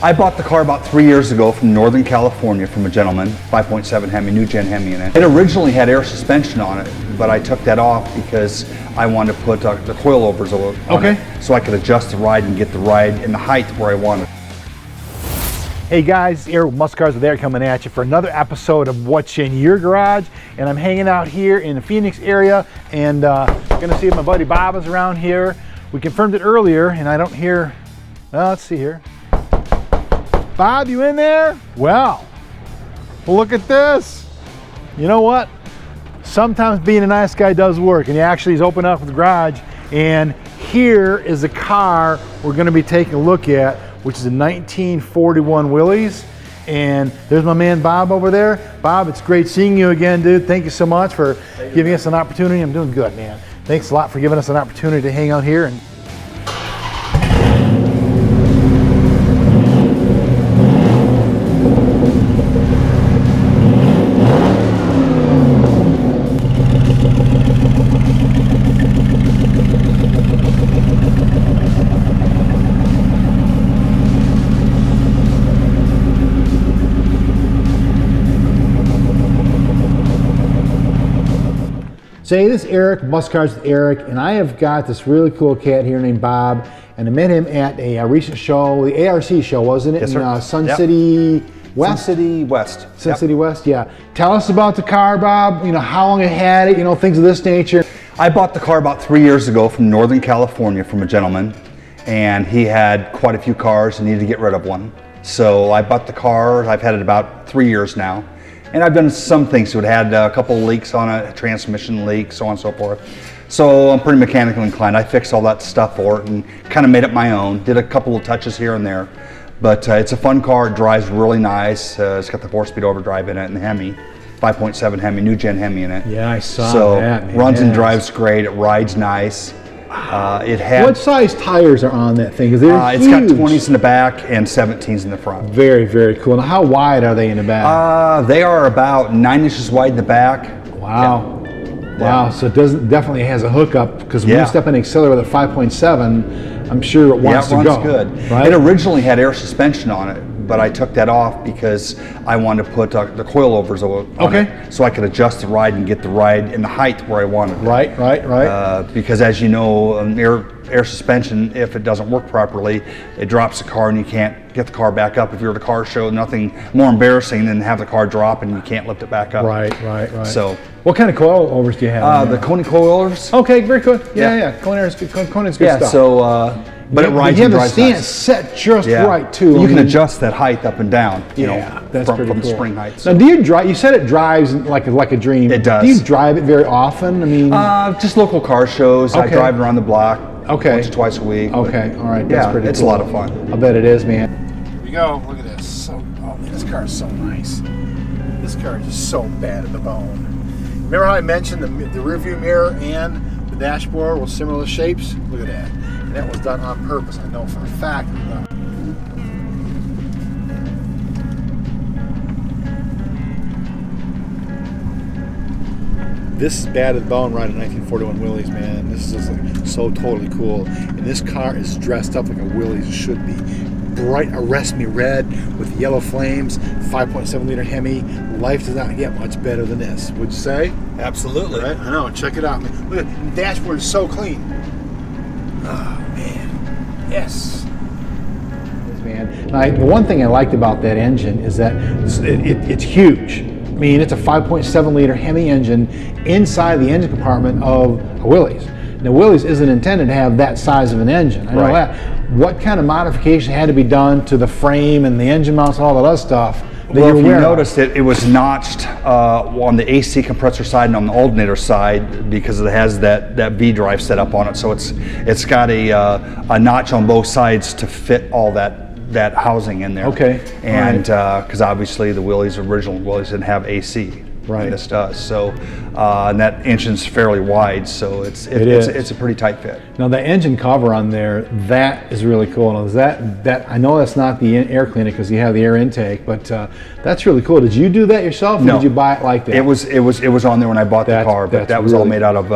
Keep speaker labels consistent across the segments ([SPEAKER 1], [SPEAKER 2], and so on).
[SPEAKER 1] I bought the car about 3 years ago from Northern California from a gentleman, 5.7 Hemi, new gen Hemi in it. It originally had air suspension on it, but I took that off because I wanted to put the coilovers on it so I could adjust the ride and get the ride in the height where I wanted.
[SPEAKER 2] Hey guys, Eric with Muscle Cars with Eric coming at you for another episode of What's in Your Garage. And I'm hanging out here in the Phoenix area and gonna see if my buddy Bob is around here. We confirmed it earlier and I don't hear, well, let's see here. Bob, you in there? Well, look at this. You know what? Sometimes being a nice guy does work, and he actually has opened up the garage, and here is a car we're going to be taking a look at, which is a 1941 Willys. And there's my man Bob over there. Bob, it's great seeing you again, dude. Thank you so much for giving us an opportunity. I'm doing good, man. Thanks a lot for giving us an opportunity to hang out here. And hey, this is Eric, Muscle Cars with Eric, and I have got this really cool cat here named Bob, and I met him at a recent show, the ARC show, wasn't it?
[SPEAKER 1] Yes, sir.
[SPEAKER 2] In Sun City West?
[SPEAKER 1] Sun City West.
[SPEAKER 2] Sun City West, yeah. Tell us about the car, Bob, you know, how long you had it, you know, things of this nature.
[SPEAKER 1] I bought the car about 3 years ago from Northern California from a gentleman, and he had quite a few cars and needed to get rid of one. So I bought the car. I've had it about 3 years now. And I've done some things to it. Had a couple of leaks on it, a transmission leak, so on and so forth. So I'm pretty mechanically inclined. I fixed all that stuff for it and kind of made it my own. Did a couple of touches here and there. But it's a fun car. It drives really nice. It's got the 4-speed overdrive in it and the Hemi, 5.7 Hemi, new gen Hemi in it.
[SPEAKER 2] Yeah, I saw
[SPEAKER 1] So
[SPEAKER 2] that, man.
[SPEAKER 1] runs and drives great. It rides nice. It had.
[SPEAKER 2] What size tires are on that thing? Because they're
[SPEAKER 1] it's got 20s in the back and 17s in the front.
[SPEAKER 2] Very, very cool. Now, how wide are they in the back?
[SPEAKER 1] They are about 9 inches wide in the back.
[SPEAKER 2] Wow.
[SPEAKER 1] Yeah.
[SPEAKER 2] Wow. So it definitely has a hookup, because when you step in the accelerator with a 5.7, I'm sure it wants to go.
[SPEAKER 1] Yeah, it runs good.
[SPEAKER 2] Right?
[SPEAKER 1] It originally had air suspension on it, but I took that off because I wanted to put the coilovers on it so I could adjust the ride and get the ride in the height where I wanted it.
[SPEAKER 2] Right.
[SPEAKER 1] Because as you know, air suspension, if it doesn't work properly, it drops the car and you can't get the car back up. If you're at a car show, nothing more embarrassing than have the car drop and you can't lift it back up.
[SPEAKER 2] Right.
[SPEAKER 1] So,
[SPEAKER 2] what kind of coilovers do you have?
[SPEAKER 1] the Koni coilovers.
[SPEAKER 2] Okay, very good. Yeah. Koni's good stuff.
[SPEAKER 1] Yeah, so, but it rides
[SPEAKER 2] you
[SPEAKER 1] and
[SPEAKER 2] have the
[SPEAKER 1] drives
[SPEAKER 2] stance
[SPEAKER 1] nice.
[SPEAKER 2] set just right too.
[SPEAKER 1] You can adjust that height up and down, you know,
[SPEAKER 2] that's
[SPEAKER 1] from
[SPEAKER 2] pretty cool.
[SPEAKER 1] spring heights.
[SPEAKER 2] Now, do you drive? You said it drives like a dream.
[SPEAKER 1] It does.
[SPEAKER 2] Do you drive it very often? I mean,
[SPEAKER 1] just local car shows. I drive around the block once or twice a week.
[SPEAKER 2] Okay, all right, that's pretty cool.
[SPEAKER 1] It's a lot of fun.
[SPEAKER 2] I bet it is, man. Here we go. Look at this. Oh man, this car is so nice. This car is just so bad at the bone. Remember how I mentioned the rear view mirror and the dashboard were similar shapes? Look at that. And that was done on purpose. I know for a fact it was done. This is bad at the bone riding 1941 Willys, man. This is just like so totally cool. And this car is dressed up like a Willys should be. Bright arrest me red with yellow flames, 5.7 liter Hemi. Life does not get much better than this, would you say?
[SPEAKER 1] Absolutely.
[SPEAKER 2] Right? I know, check it out, man. Look at it, the dashboard is so clean. Oh man, yes. Man. Now, the one thing I liked about that engine is that it's huge. I mean, it's a 5.7 liter Hemi engine inside the engine compartment of a Willys. Now, Willys isn't intended to have that size of an engine. I know that. What kind of modification had to be done to the frame and the engine mounts and all that other stuff?
[SPEAKER 1] Well, if you noticed it was notched on the AC compressor side and on the alternator side because it has that V drive set up on it. So it's got a notch on both sides to fit all that housing in there.
[SPEAKER 2] Okay.
[SPEAKER 1] And because obviously the original Willys didn't have AC.
[SPEAKER 2] Right.
[SPEAKER 1] And this does. So, and that engine's fairly wide, so it's a pretty tight fit.
[SPEAKER 2] Now the engine cover on there, that is really cool. Now that I know that's not the air cleaner because you have the air intake, but that's really cool. Did you do that yourself, or did you buy it like that?
[SPEAKER 1] It was on there when I bought the car, but that was all made out of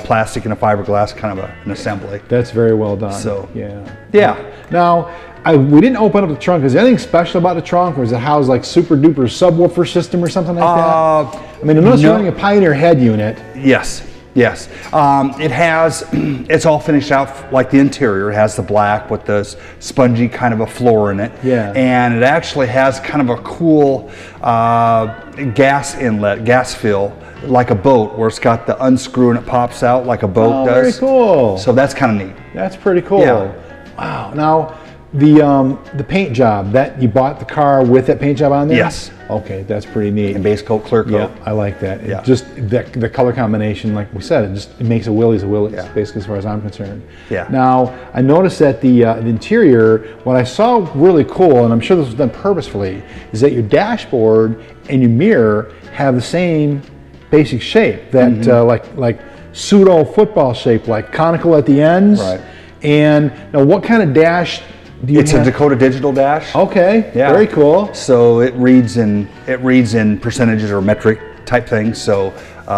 [SPEAKER 1] plastic and a fiberglass kind of an assembly.
[SPEAKER 2] That's very well done.
[SPEAKER 1] So
[SPEAKER 2] yeah. Now, we didn't open up the trunk. Is there anything special about the trunk, or is it housed like super duper subwoofer system or something like that? I mean, I noticed you're running a Pioneer head unit.
[SPEAKER 1] Yes. Yes, it has, it's all finished out like the interior. It has the black with the spongy kind of a floor in it.
[SPEAKER 2] Yeah.
[SPEAKER 1] And it actually has kind of a cool gas inlet, gas fill, like a boat, where it's got the unscrew and it pops out like a boat does.
[SPEAKER 2] Very cool.
[SPEAKER 1] So that's kind of neat.
[SPEAKER 2] That's pretty cool.
[SPEAKER 1] Yeah.
[SPEAKER 2] Wow. Now, the paint job, that you bought the car with that paint job on there?
[SPEAKER 1] Yes.
[SPEAKER 2] Okay, that's pretty neat.
[SPEAKER 1] And base coat, clear coat.
[SPEAKER 2] Yeah, I like that.
[SPEAKER 1] Yeah.
[SPEAKER 2] Just the color combination, like we said, it makes a Willys a Willys,
[SPEAKER 1] Yeah.
[SPEAKER 2] basically, as far as I'm concerned.
[SPEAKER 1] Yeah.
[SPEAKER 2] Now, I noticed that the interior, what I saw really cool, and I'm sure this was done purposefully, is that your dashboard and your mirror have the same basic shape, that like pseudo football shape, like conical at the ends.
[SPEAKER 1] Right.
[SPEAKER 2] And now, what kind of dash do you have?
[SPEAKER 1] It's a Dakota digital dash.
[SPEAKER 2] Okay,
[SPEAKER 1] Yeah.
[SPEAKER 2] very cool.
[SPEAKER 1] So it reads in percentages or metric type things. So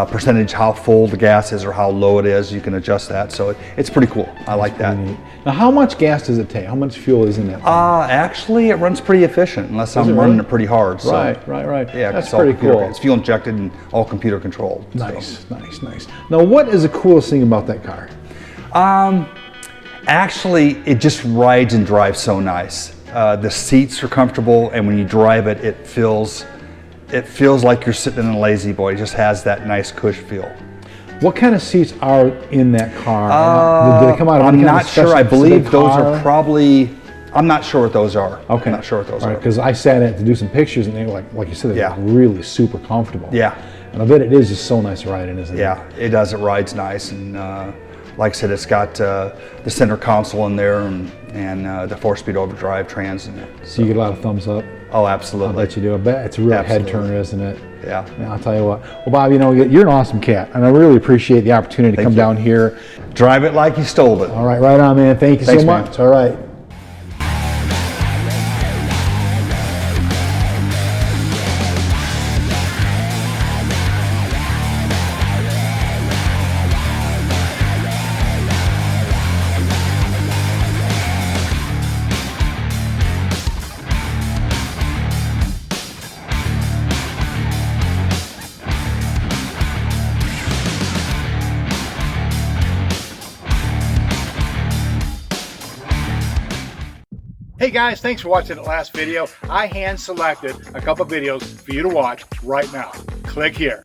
[SPEAKER 1] percentage how full the gas is or how low it is, you can adjust that. So it's pretty cool. I like that.
[SPEAKER 2] Neat. Now, how much gas does it take? How much fuel is in it?
[SPEAKER 1] Actually, it runs pretty efficient unless I'm running it pretty hard. So,
[SPEAKER 2] Right.
[SPEAKER 1] Yeah,
[SPEAKER 2] That's
[SPEAKER 1] it's all
[SPEAKER 2] pretty
[SPEAKER 1] computer-
[SPEAKER 2] cool.
[SPEAKER 1] It's fuel injected and all computer controlled.
[SPEAKER 2] Nice, nice. Now, what is the coolest thing about that car?
[SPEAKER 1] Actually, it just rides and drives so nice. The seats are comfortable, and when you drive it, it feels like you're sitting in a lazy boy. It just has that nice cush feel.
[SPEAKER 2] What kind of seats are in that car? Did they come out of
[SPEAKER 1] I'm
[SPEAKER 2] any kind
[SPEAKER 1] not
[SPEAKER 2] of
[SPEAKER 1] sure. I
[SPEAKER 2] special
[SPEAKER 1] believe those
[SPEAKER 2] car?
[SPEAKER 1] are probably. I'm not sure what those are.
[SPEAKER 2] Okay.
[SPEAKER 1] I'm not sure what those are.
[SPEAKER 2] Because I sat in it to do some pictures, and they were like you said, they
[SPEAKER 1] Yeah.
[SPEAKER 2] were really super comfortable.
[SPEAKER 1] Yeah.
[SPEAKER 2] And I bet it is just so nice to ride in, isn't it?
[SPEAKER 1] Yeah, it does. It rides nice, and like I said, it's got the center console in there and the 4-speed overdrive trans in it.
[SPEAKER 2] So you get a lot of thumbs up.
[SPEAKER 1] Oh,
[SPEAKER 2] I
[SPEAKER 1] absolutely.
[SPEAKER 2] bet you do. I bet it's a real
[SPEAKER 1] Absolutely.
[SPEAKER 2] head turner, isn't it?
[SPEAKER 1] Yeah.
[SPEAKER 2] Man, I'll tell you what. Well, Bob, you're an awesome cat, and I really appreciate the opportunity to come
[SPEAKER 1] you.
[SPEAKER 2] down here.
[SPEAKER 1] Drive it like you stole it.
[SPEAKER 2] All right, right on, man. Thank you
[SPEAKER 1] Thanks,
[SPEAKER 2] so
[SPEAKER 1] man.
[SPEAKER 2] much. All right. Hey guys, thanks for watching the last video. I hand selected a couple videos for you to watch right now. Click here.